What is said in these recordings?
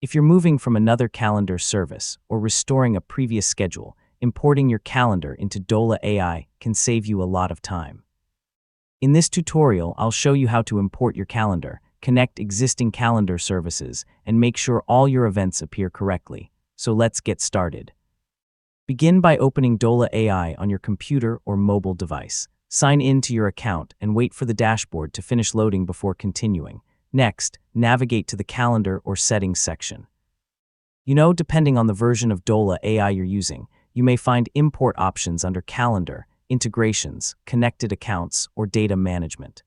If you're moving from another calendar service or restoring a previous schedule, importing your calendar into Dola AI can save you a lot of time. In this tutorial, I'll show you how to import your calendar, connect existing calendar services, and make sure all your events appear correctly. So let's get started. Begin by opening Dola AI on your computer or mobile device. Sign in to your account and wait for the dashboard to finish loading before continuing. Next, navigate to the Calendar or Settings section. Depending on the version of Dola AI you're using, you may find import options under Calendar, Integrations, Connected Accounts, or Data Management.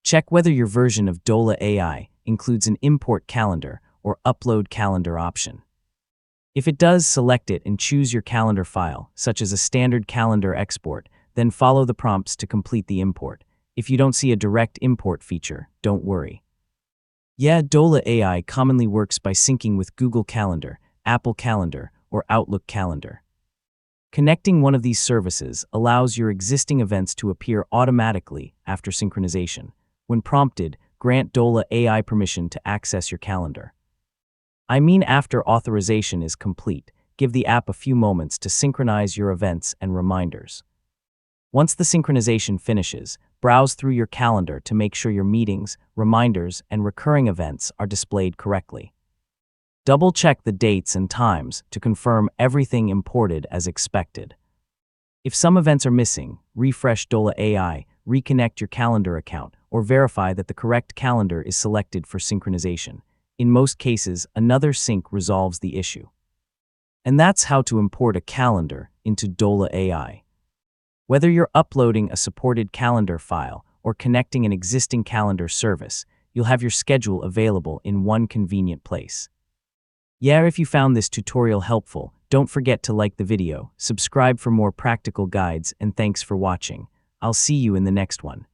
Check whether your version of Dola AI includes an Import Calendar or Upload Calendar option. If it does, select it and choose your calendar file, such as a standard calendar export, then follow the prompts to complete the import. If you don't see a direct import feature, don't worry. Dola AI commonly works by syncing with Google Calendar, Apple Calendar, or Outlook Calendar. Connecting one of these services allows your existing events to appear automatically after synchronization. When prompted, grant Dola AI permission to access your calendar. After authorization is complete, give the app a few moments to synchronize your events and reminders. Once the synchronization finishes, browse through your calendar to make sure your meetings, reminders, and recurring events are displayed correctly. Double-check the dates and times to confirm everything imported as expected. If some events are missing, refresh Dola AI, reconnect your calendar account, or verify that the correct calendar is selected for synchronization. In most cases, another sync resolves the issue. And that's how to import a calendar into Dola AI. Whether you're uploading a supported calendar file or connecting an existing calendar service, you'll have your schedule available in one convenient place. If you found this tutorial helpful, don't forget to like the video, subscribe for more practical guides, and thanks for watching. I'll see you in the next one.